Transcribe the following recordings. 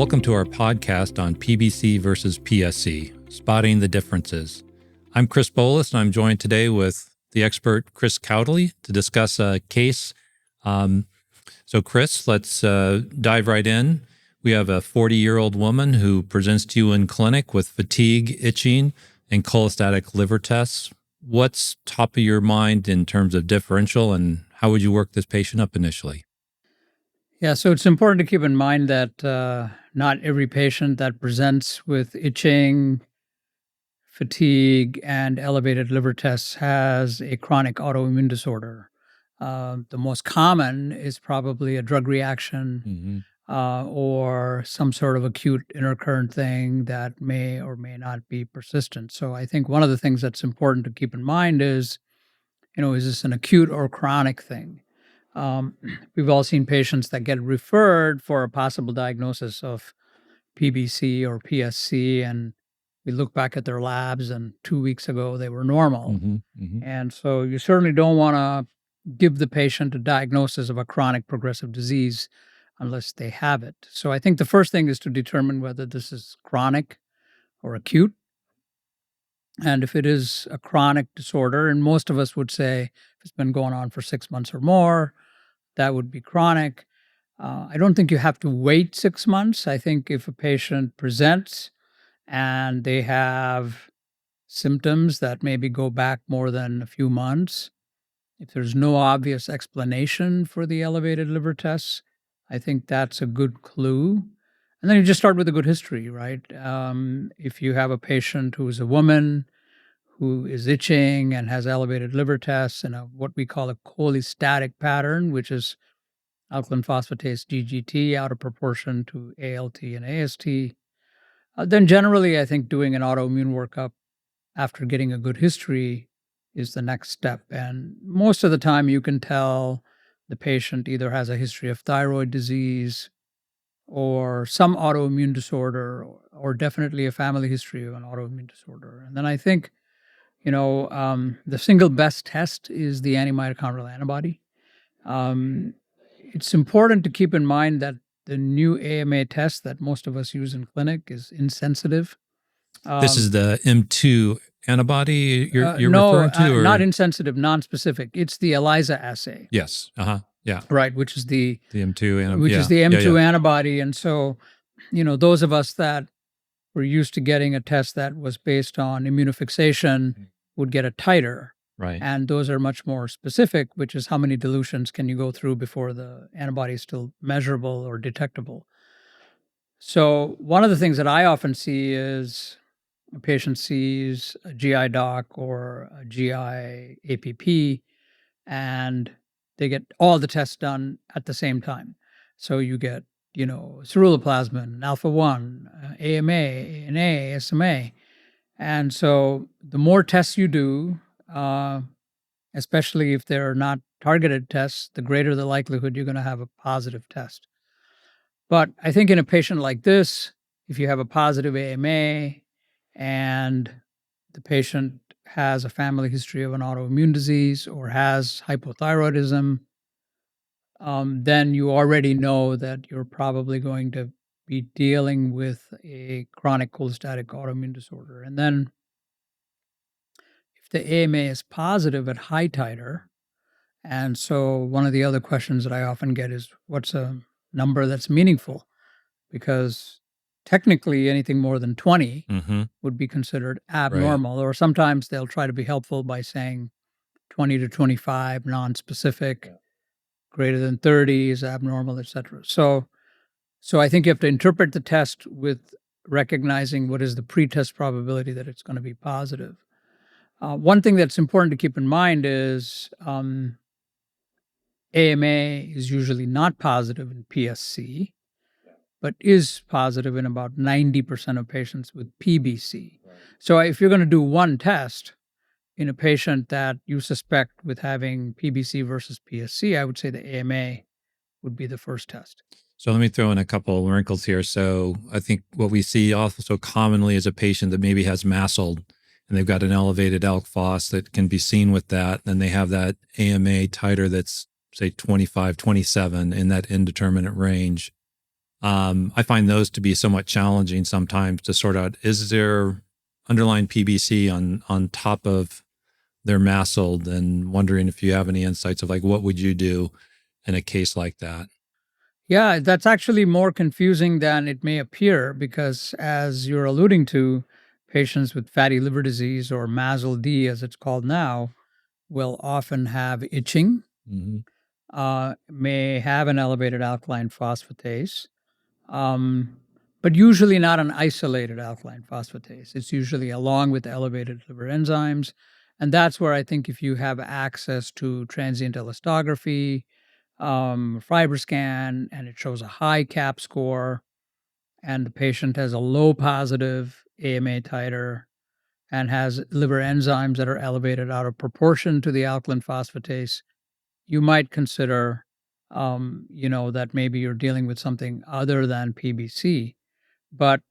Welcome to our podcast on PBC versus PSC, Spotting the Differences. I'm Kris Bowlus, and I'm joined today with the expert Kris Kowdley to discuss a case. So Kris, let's dive right in. We have a 40-year-old woman who presents to you in clinic with fatigue, itching, and cholestatic liver tests. What's top of your mind in terms of differential, and how would you work this patient up initially? Yeah, so it's important to keep in mind that not every patient that presents with itching, fatigue, and elevated liver tests has a chronic autoimmune disorder. The most common is probably a drug reaction or some sort of acute intercurrent thing that may or may not be persistent. So I think one of the things that's important to keep in mind is this an acute or chronic thing? We've all seen patients that get referred for a possible diagnosis of PBC or PSC, and we look back at their labs, and 2 weeks ago they were normal. And so you certainly don't want to give the patient a diagnosis of a chronic progressive disease unless they have it. So I think the first thing is to determine whether this is chronic or acute. And if it is a chronic disorder, and most of us would say if it's been going on for 6 months or more, that would be chronic. I don't think you have to wait 6 months. I think if a patient presents and they have symptoms that maybe go back more than a few months, if there's no obvious explanation for the elevated liver tests, I think that's a good clue. And then you just start with a good history, right? If you have a patient who is a woman who is itching and has elevated liver tests and what we call a cholestatic pattern, which is alkaline phosphatase GGT out of proportion to ALT and AST, then generally I think doing an autoimmune workup after getting a good history is the next step. And most of the time you can tell the patient either has a history of thyroid disease or some autoimmune disorder, or definitely a family history of an autoimmune disorder. And then I think, the single best test is the antimitochondrial antibody. It's important to keep in mind that the new AMA test that most of us use in clinic is insensitive. This is the M2 antibody you're referring to? No, not insensitive, non-specific. It's the ELISA assay. Yes. Yeah. Right, which is the M2 antibody. Which is the M2 antibody. And so, those of us that were used to getting a test that was based on immunofixation would get a titer. Right. And those are much more specific, which is how many dilutions can you go through before the antibody is still measurable or detectable. So one of the things that I often see is a patient sees a GI doc or a GI APP, and they get all the tests done at the same time. So you get, ceruloplasmin, alpha-1, AMA, ANA, SMA. And so the more tests you do, especially if they're not targeted tests, the greater the likelihood you're going to have a positive test. But I think in a patient like this, if you have a positive AMA and the patient has a family history of an autoimmune disease or has hypothyroidism, then you already know that you're probably going to be dealing with a chronic cholestatic autoimmune disorder. And then if the AMA is positive at high titer, and so one of the other questions that I often get is, what's a number that's meaningful? Because technically anything more than 20 would be considered abnormal, or sometimes they'll try to be helpful by saying 20 to 25, non-specific, greater than 30 is abnormal, etc. So I think you have to interpret the test with recognizing what is the pretest probability that it's going to be positive. One thing that's important to keep in mind is AMA is usually not positive in PSC, but is positive in about 90% of patients with PBC. Right. So if you're going to do one test in a patient that you suspect with having PBC versus PSC, I would say the AMA would be the first test. So let me throw in a couple of wrinkles here. So I think what we see also commonly is a patient that maybe has MASLD, and they've got an elevated ALK phos that can be seen with that. And they have that AMA titer that's, say, 25, 27 in that indeterminate range. I find those to be somewhat challenging sometimes to sort out. Is there underlying PBC on top of their MASLD, and wondering if you have any insights of like, what would you do in a case like that? Yeah, that's actually more confusing than it may appear because, as you're alluding to, patients with fatty liver disease, or MASLD as it's called now, will often have itching, Mm-hmm. may have an elevated alkaline phosphatase, um, but usually not an isolated alkaline phosphatase. It's usually along with elevated liver enzymes. And that's where I think if you have access to transient elastography, FibroScan, and it shows a high CAP score, and the patient has a low positive AMA titer and has liver enzymes that are elevated out of proportion to the alkaline phosphatase, you might consider, that maybe you're dealing with something other than PBC. But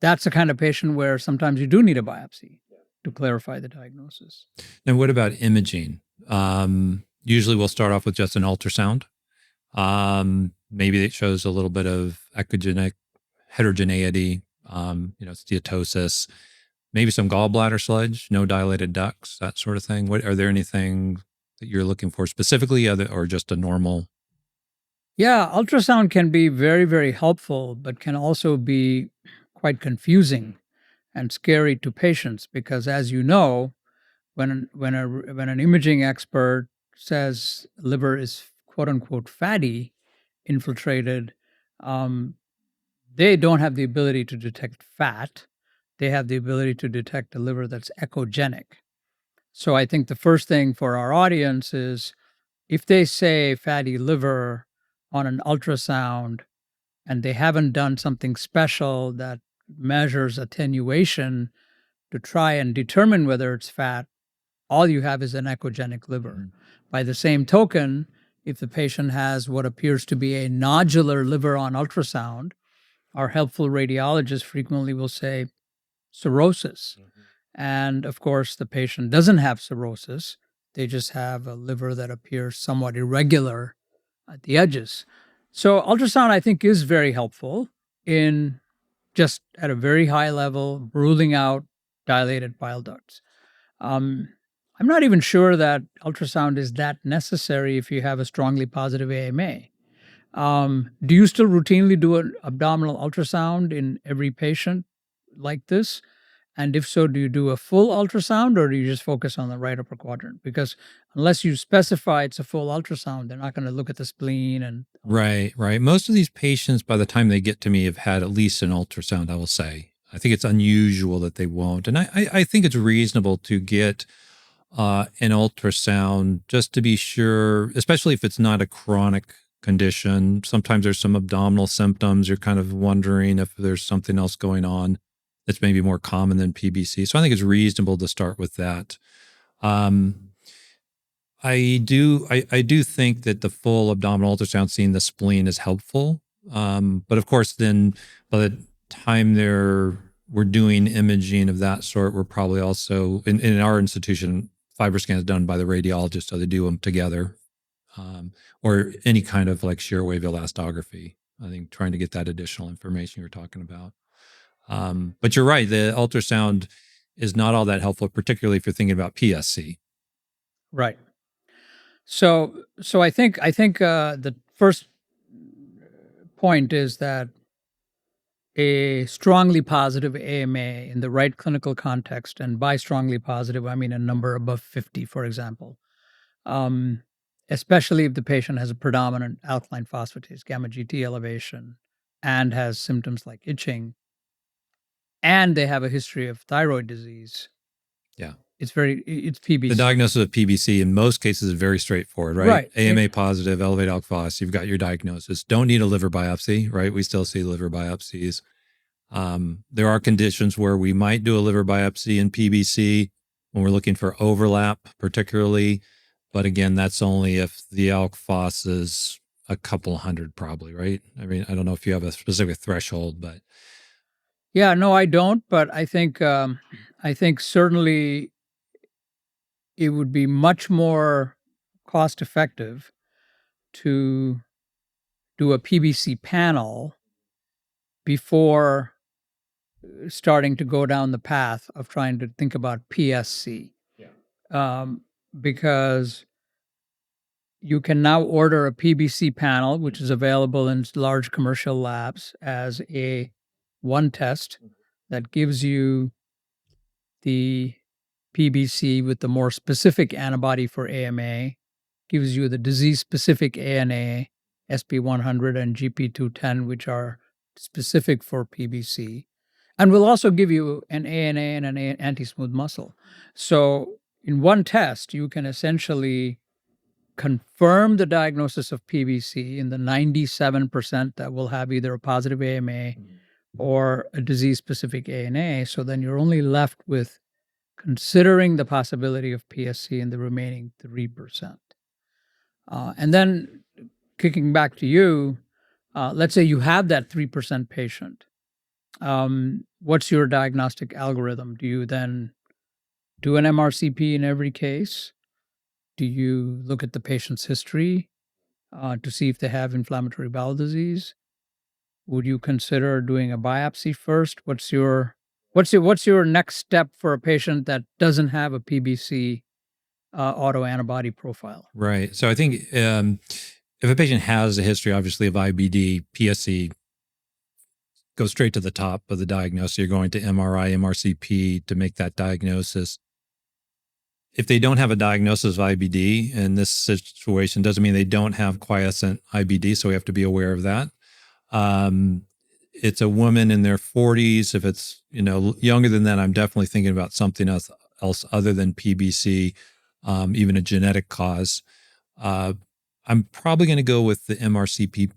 that's the kind of patient where sometimes you do need a biopsy to clarify the diagnosis. And what about imaging? Usually we'll start off with just an ultrasound. Maybe it shows a little bit of echogenic heterogeneity, steatosis, maybe some gallbladder sludge, no dilated ducts, that sort of thing. Are there anything that you're looking for specifically, or just a normal? Yeah, ultrasound can be very, very helpful, but can also be quite confusing and scary to patients because, as you know, when an imaging expert says liver is quote unquote fatty, infiltrated, um, they don't have the ability to detect fat. They have the ability to detect a liver that's echogenic. So I think the first thing for our audience is, if they say fatty liver on an ultrasound and they haven't done something special that measures attenuation to try and determine whether it's fat, all you have is an echogenic liver. By the same token, if the patient has what appears to be a nodular liver on ultrasound, our helpful radiologists frequently will say cirrhosis. And of course, the patient doesn't have cirrhosis. They just have a liver that appears somewhat irregular at the edges. So, ultrasound, I think, is very helpful in just at a very high level, ruling out dilated bile ducts. Um, I'm not even sure that ultrasound is that necessary if you have a strongly positive AMA. Do you still routinely do an abdominal ultrasound in every patient like this? And if so, do you do a full ultrasound or do you just focus on the right upper quadrant? Because unless you specify it's a full ultrasound, they're not going to look at the spleen and Right, right. Most of these patients, by the time they get to me, have had at least an ultrasound, I will say. I think it's unusual that they won't. And I think it's reasonable to get an ultrasound just to be sure, especially if it's not a chronic condition. Sometimes there's some abdominal symptoms. You're kind of wondering if there's something else going on that's maybe more common than PBC. So I think it's reasonable to start with that. I do think that the full abdominal ultrasound seeing the spleen is helpful. But of course, then by the time we're doing imaging of that sort, we're probably also in our institution, FibroScan is done by the radiologist, so they do them together, or any kind of like shear wave elastography. I think trying to get that additional information you're talking about. But you're right, the ultrasound is not all that helpful, particularly if you're thinking about PSC. right. So I think the first point is that a strongly positive AMA in the right clinical context, and by strongly positive, I mean a number above 50, for example, um, especially if the patient has a predominant alkaline phosphatase, gamma GT elevation, and has symptoms like itching, and they have a history of thyroid disease. Yeah. It's PBC. The diagnosis of PBC in most cases is very straightforward, right? Right. AMA positive, elevated alk phos, you've got your diagnosis. Don't need a liver biopsy, right? We still see liver biopsies. There are conditions where we might do a liver biopsy in PBC when we're looking for overlap, particularly. But again, that's only if the alk phos is a couple hundred, probably, right? I mean, I don't know if you have a specific threshold, but Yeah, no, I don't. But I think certainly it would be much more cost effective to do a PBC panel before starting to go down the path of trying to think about PSC. Because you can now order a PBC panel, which is available in large commercial labs as a one test that gives you the PBC with the more specific antibody for AMA, gives you the disease-specific ANA, SP100 and GP210, which are specific for PBC. And we'll also give you an ANA and an anti-smooth muscle. So in one test, you can essentially confirm the diagnosis of PBC in the 97% that will have either a positive AMA or a disease-specific ANA. So then you're only left with considering the possibility of PSC in the remaining 3%. And then kicking back to you, let's say you have that 3% patient. What's your diagnostic algorithm? Do you then do an MRCP in every case? Do you look at the patient's history to see if they have inflammatory bowel disease? Would you consider doing a biopsy first? What's your next step for a patient that doesn't have a PBC autoantibody profile? Right. So I think if a patient has a history, obviously, of IBD, PSC goes straight to the top of the diagnosis. You're going to MRI, MRCP to make that diagnosis. If they don't have a diagnosis of IBD in this situation, doesn't mean they don't have quiescent IBD, so we have to be aware of that. It's a woman in their 40s. If it's younger than that, I'm definitely thinking about something else other than PBC, even a genetic cause. I'm probably going to go with the MRCP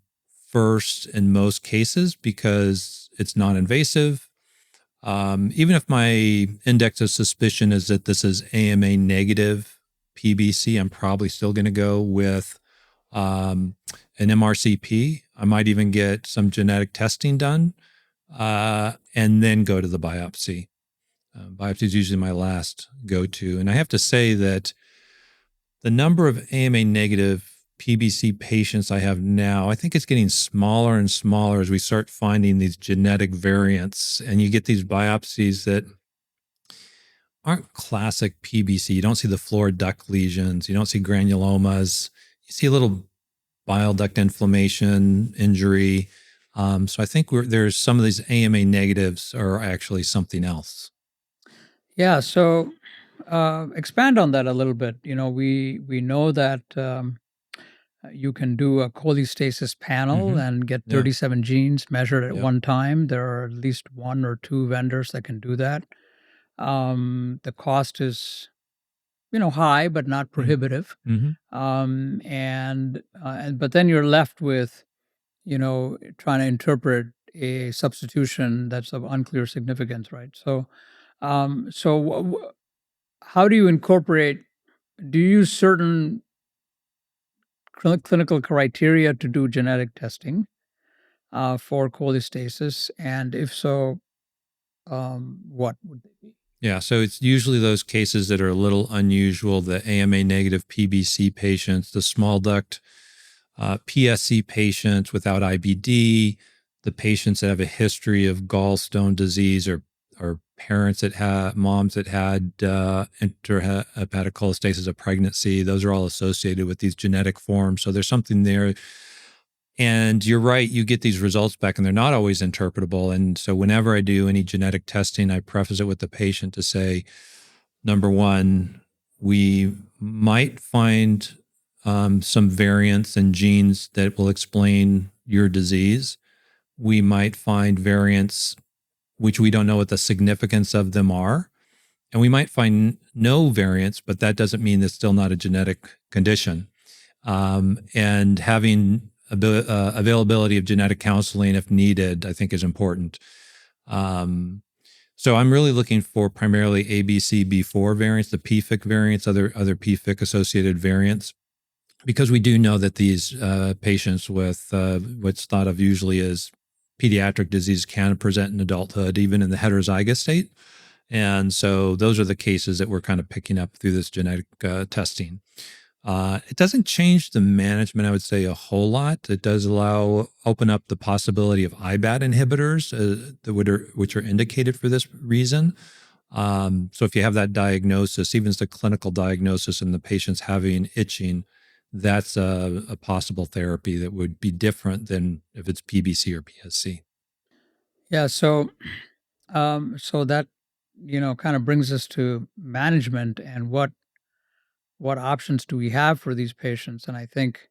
first in most cases because it's non-invasive. Even if my index of suspicion is that this is AMA negative PBC, I'm probably still going to go with an MRCP. I might even get some genetic testing done and then go to the biopsy. Biopsy is usually my last go-to. And I have to say that the number of AMA negative PBC patients I have now, I think it's getting smaller and smaller as we start finding these genetic variants. And you get these biopsies that aren't classic PBC. You don't see the floor duct lesions. You don't see granulomas. You see a little bile duct inflammation, injury. So I think there's some of these AMA negatives are actually something else. Yeah. So expand on that a little bit. We know that you can do a cholestasis panel and get 37 genes measured at one time. There are at least one or two vendors that can do that. The cost is, high, but not prohibitive. But then you're left with, trying to interpret a substitution that's of unclear significance, right? So, how do you incorporate? Do you use certain clinical criteria to do genetic testing for cholestasis? And if so, what would they be? Yeah, so it's usually those cases that are a little unusual, the AMA negative PBC patients, the small duct PSC patients without IBD, the patients that have a history of gallstone disease or parents that had, moms that had intrahepatic cholestasis of pregnancy. Those are all associated with these genetic forms. So there's something there. And you're right, you get these results back and they're not always interpretable. And so whenever I do any genetic testing, I preface it with the patient to say, number one, we might find some variants in genes that will explain your disease. We might find variants which we don't know what the significance of them are. And we might find no variants, but that doesn't mean it's still not a genetic condition. And having availability of genetic counseling if needed, I think is important. So I'm really looking for primarily ABCB4 variants, the PFIC variants, other PFIC associated variants, because we do know that these patients with what's thought of usually as pediatric disease can present in adulthood, even in the heterozygous state. And so those are the cases that we're kind of picking up through this genetic testing. It doesn't change the management, I would say, a whole lot. It does open up the possibility of IBAT inhibitors, which are indicated for this reason. So if you have that diagnosis, even as a clinical diagnosis and the patient's having itching, that's a possible therapy that would be different than if it's PBC or PSC. Yeah, so that kind of brings us to management and what options do we have for these patients. And I think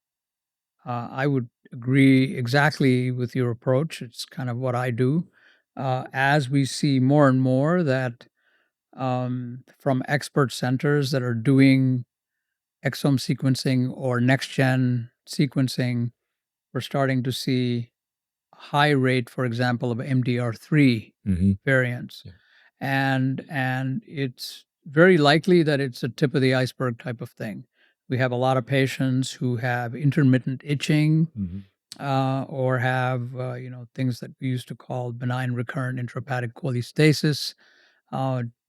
I would agree exactly with your approach. It's kind of what I do. As we see more and more that from expert centers that are doing exome sequencing or next gen sequencing, we're starting to see a high rate, for example, of MDR3 variants. Yeah. And it's very likely that it's a tip of the iceberg type of thing. We have a lot of patients who have intermittent itching or have things that we used to call benign recurrent intrahepatic cholestasis.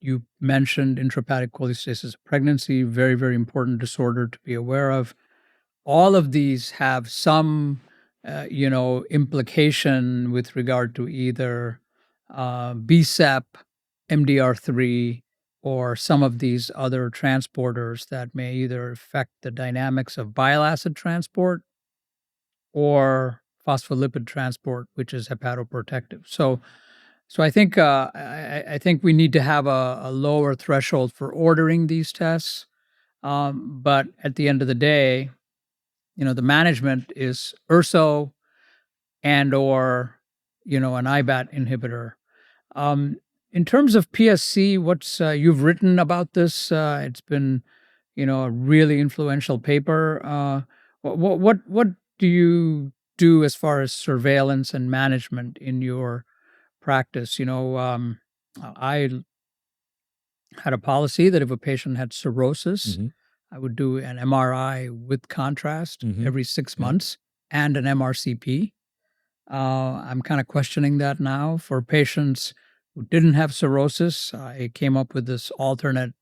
You mentioned intrahepatic cholestasis of pregnancy, very, very important disorder to be aware of. All of these have some implication with regard to either BSEP, MDR3, or some of these other transporters that may either affect the dynamics of bile acid transport or phospholipid transport, which is hepatoprotective. So I think I think we need to have a lower threshold for ordering these tests. But at the end of the day, the management is URSO and or an IBAT inhibitor. In terms of PSC, what's you've written about this? It's been a really influential paper. What do you do as far as surveillance and management in your practice? I had a policy that if a patient had cirrhosis, I would do an MRI with contrast every 6 months and an MRCP. I'm kind of questioning that now. For patients who didn't have cirrhosis, I came up with this alternate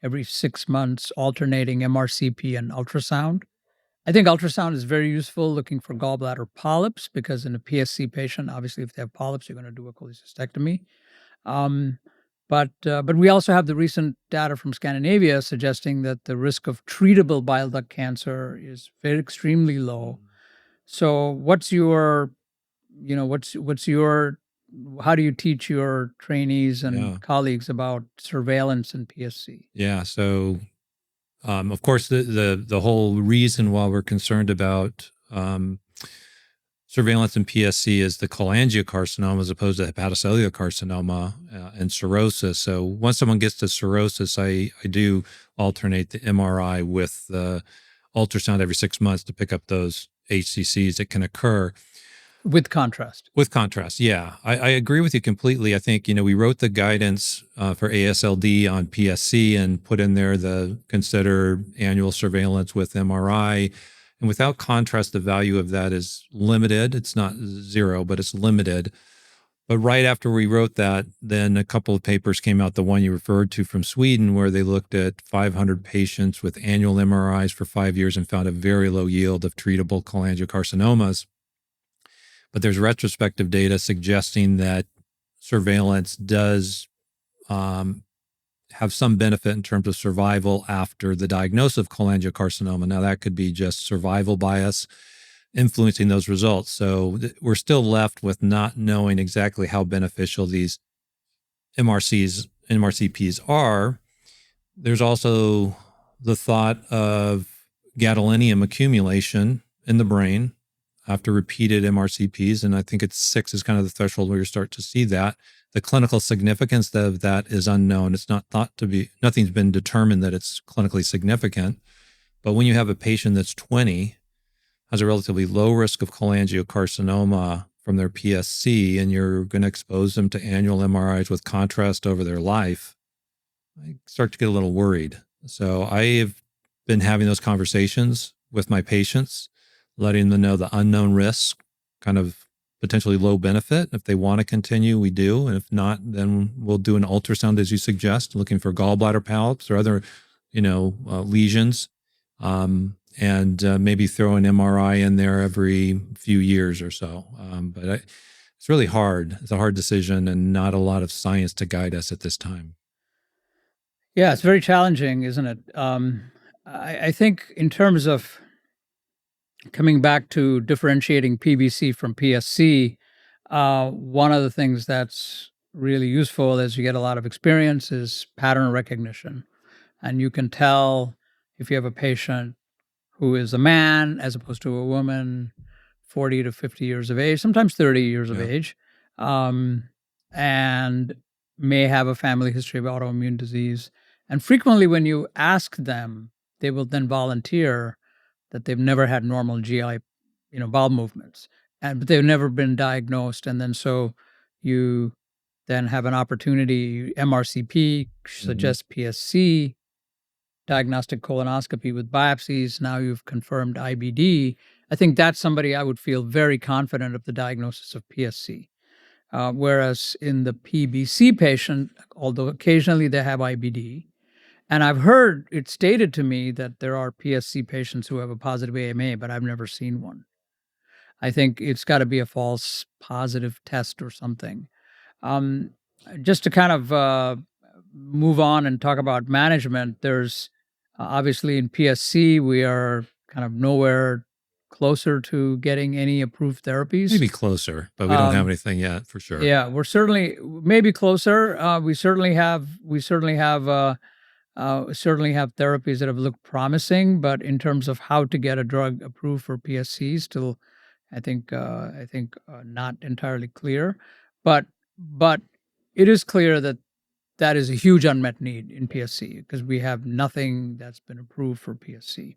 every 6 months alternating MRCP and ultrasound. I think ultrasound is very useful looking for gallbladder polyps because in a PSC patient, obviously, if they have polyps, you're going to do a cholecystectomy. But we also have the recent data from Scandinavia suggesting that the risk of treatable bile duct cancer is very extremely low. So what's your how do you teach your trainees and colleagues about surveillance in PSC? Yeah. So, of course, the whole reason why we're concerned about surveillance in PSC is the cholangiocarcinoma as opposed to hepatocellular carcinoma and cirrhosis. So once someone gets to cirrhosis, I do alternate the MRI with the ultrasound every 6 months to pick up those HCCs that can occur. With contrast. With contrast, yeah. I agree with you completely. I think, we wrote the guidance for ASLD on PSC and put in there the consider annual surveillance with MRI. And without contrast, the value of that is limited. It's not zero, but it's limited. But right after we wrote that, then a couple of papers came out, the one you referred to from Sweden, where they looked at 500 patients with annual MRIs for 5 years and found a very low yield of treatable cholangiocarcinomas. But there's retrospective data suggesting that surveillance does have some benefit in terms of survival after the diagnosis of cholangiocarcinoma. Now, that could be just survival bias influencing those results. So we're still left with not knowing exactly how beneficial these MRCPs are. There's also the thought of gadolinium accumulation in the brain after repeated MRCPs, and I think it's 6 is kind of the threshold where you start to see that. The clinical significance of that is unknown. It's not thought to be, nothing's been determined that it's clinically significant. But when you have a patient that's 20, has a relatively low risk of cholangiocarcinoma from their PSC, and you're going to expose them to annual MRIs with contrast over their life, I start to get a little worried. So I have been having those conversations with my patients, letting them know the unknown risk, kind of potentially low benefit. If they want to continue, we do. And if not, then we'll do an ultrasound, as you suggest, looking for gallbladder polyps or other, lesions. and maybe throw an MRI in there every few years or so. But it's really hard. It's a hard decision and not a lot of science to guide us at this time. Yeah, it's very challenging, isn't it? I think in terms of coming back to differentiating PBC from PSC, one of the things that's really useful as you get a lot of experience is pattern recognition. And you can tell if you have a patient who is a man as opposed to a woman, 40 to 50 years of age, sometimes 30 years of age, and may have a family history of autoimmune disease. And frequently, when you ask them, they will then volunteer that they've never had normal GI, bowel movements, but they've never been diagnosed. And then so you then have an opportunity. MRCP suggests PSC, diagnostic colonoscopy with biopsies. Now you've confirmed IBD. I think that's somebody I would feel very confident of the diagnosis of PSC. Whereas in the PBC patient, although occasionally they have IBD, and I've heard it stated to me that there are PSC patients who have a positive AMA, but I've never seen one. I think it's got to be a false positive test or something. Just to kind of move on and talk about management, there's obviously in PSC, we are kind of nowhere closer to getting any approved therapies. Maybe closer, but we don't have anything yet for sure. Yeah, we're certainly maybe closer. We certainly have therapies that have looked promising, but in terms of how to get a drug approved for PSC, still, I think not entirely clear. But it is clear that that is a huge unmet need in PSC because we have nothing that's been approved for PSC.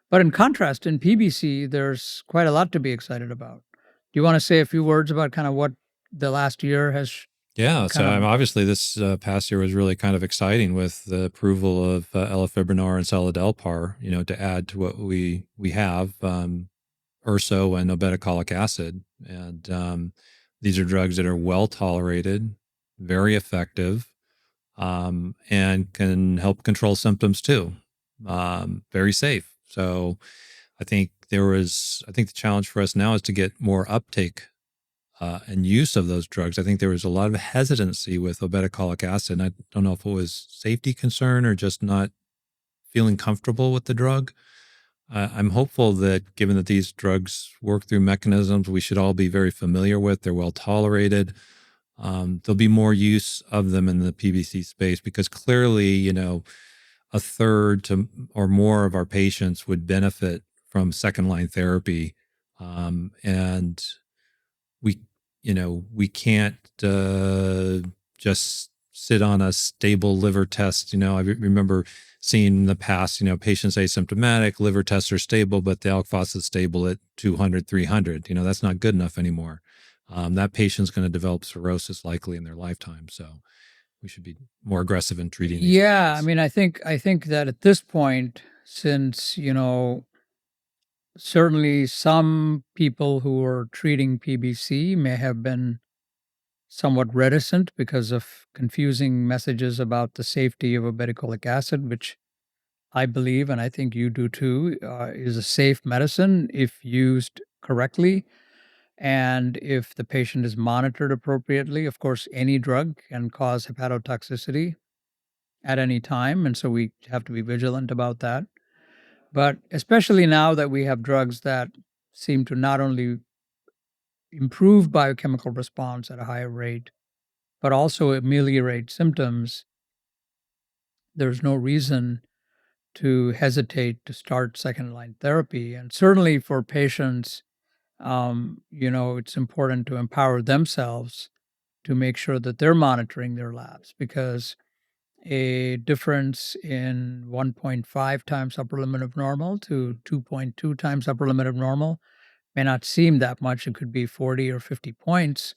But in contrast, in PBC, there's quite a lot to be excited about. Do you want to say a few words about kind of what the last year has? Yeah, so obviously this past year was really kind of exciting with the approval of elafibranor and seladelpar, to add to what we have, urso and obeticholic acid. And these are drugs that are well tolerated, very effective, and can help control symptoms too. Very safe. So I think the challenge for us now is to get more uptake and use of those drugs. I think there was a lot of hesitancy with obeticholic acid. And I don't know if it was safety concern or just not feeling comfortable with the drug. I'm hopeful that given that these drugs work through mechanisms we should all be very familiar with, they're well tolerated, there'll be more use of them in the PBC space because clearly, a third to or more of our patients would benefit from second-line therapy. And we can't just sit on a stable liver test. I remember seeing in the past, patients asymptomatic, liver tests are stable, but the alk phos is stable at 200, 300. That's not good enough anymore. That patient's going to develop cirrhosis likely in their lifetime. So we should be more aggressive in treating these patients. I mean, I think that at this point, since, certainly some people who are treating PBC may have been somewhat reticent because of confusing messages about the safety of obeticholic acid, which I believe, and I think you do too, is a safe medicine if used correctly. And if the patient is monitored appropriately. Of course, any drug can cause hepatotoxicity at any time. And so we have to be vigilant about that. But especially now that we have drugs that seem to not only improve biochemical response at a higher rate, but also ameliorate symptoms, there's no reason to hesitate to start second-line therapy. And certainly for patients, it's important to empower themselves to make sure that they're monitoring their labs because a difference in 1.5 times upper limit of normal to 2.2 times upper limit of normal may not seem that much. It could be 40 or 50 points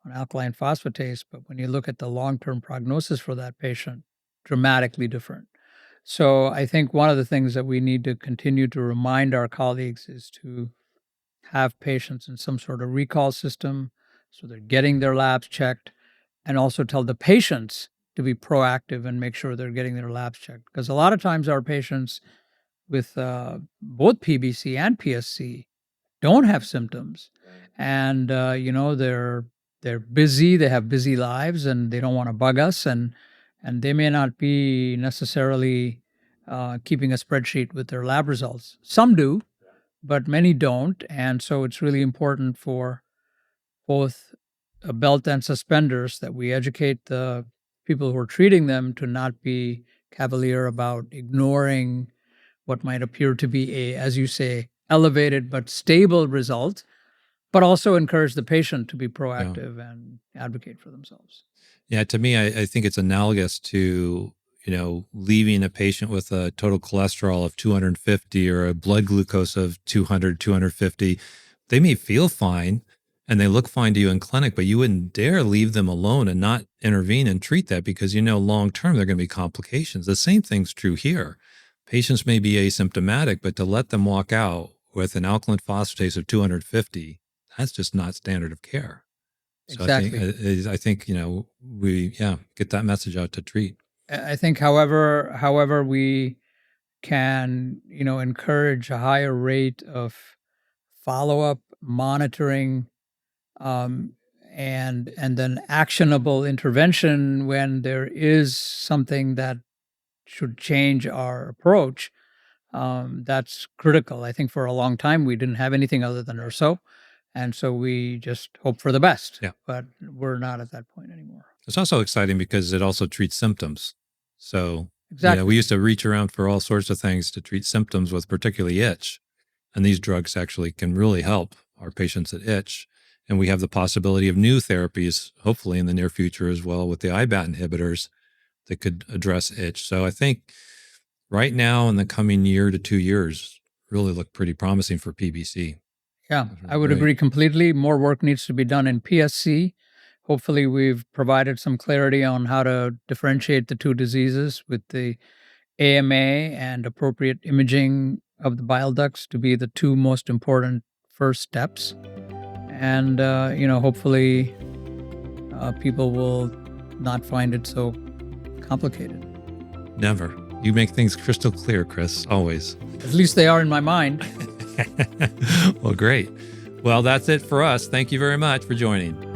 on alkaline phosphatase, but when you look at the long-term prognosis for that patient, dramatically different. So I think one of the things that we need to continue to remind our colleagues is to have patients in some sort of recall system so they're getting their labs checked, and also tell the patients to be proactive and make sure they're getting their labs checked. Because a lot of times our patients with both PBC and PSC don't have symptoms, and they're busy. They have busy lives, and they don't want to bug us, and they may not be necessarily keeping a spreadsheet with their lab results. Some do, but many don't, and so it's really important for both a belt and suspenders that we educate the people who are treating them to not be cavalier about ignoring what might appear to be a, as you say, elevated but stable result, but also encourage the patient to be proactive and advocate for themselves. Yeah, to me, I think it's analogous to, leaving a patient with a total cholesterol of 250 or a blood glucose of 200, 250. They may feel fine and they look fine to you in clinic, but you wouldn't dare leave them alone and not intervene and treat that because long-term there are going to be complications. The same thing's true here. Patients may be asymptomatic, but to let them walk out with an alkaline phosphatase of 250, that's just not standard of care. So exactly. I think we get that message out to treat. I think, however, we can encourage a higher rate of follow-up monitoring, and then actionable intervention when there is something that should change our approach. That's critical. I think for a long time we didn't have anything other than URSO, and so we just hope for the best. Yeah. But we're not at that point anymore. It's also exciting because it also treats symptoms. So exactly. We used to reach around for all sorts of things to treat symptoms with particularly itch. And these drugs actually can really help our patients that itch. And we have the possibility of new therapies, hopefully in the near future as well, with the IBAT inhibitors that could address itch. So I think right now in the coming year to 2 years really look pretty promising for PBC. Yeah, I would agree completely. More work needs to be done in PSC. Hopefully we've provided some clarity on how to differentiate the two diseases with the AMA and appropriate imaging of the bile ducts to be the two most important first steps. And, hopefully people will not find it so complicated. Never. You make things crystal clear, Kris, always. At least they are in my mind. Well, great. Well, that's it for us. Thank you very much for joining.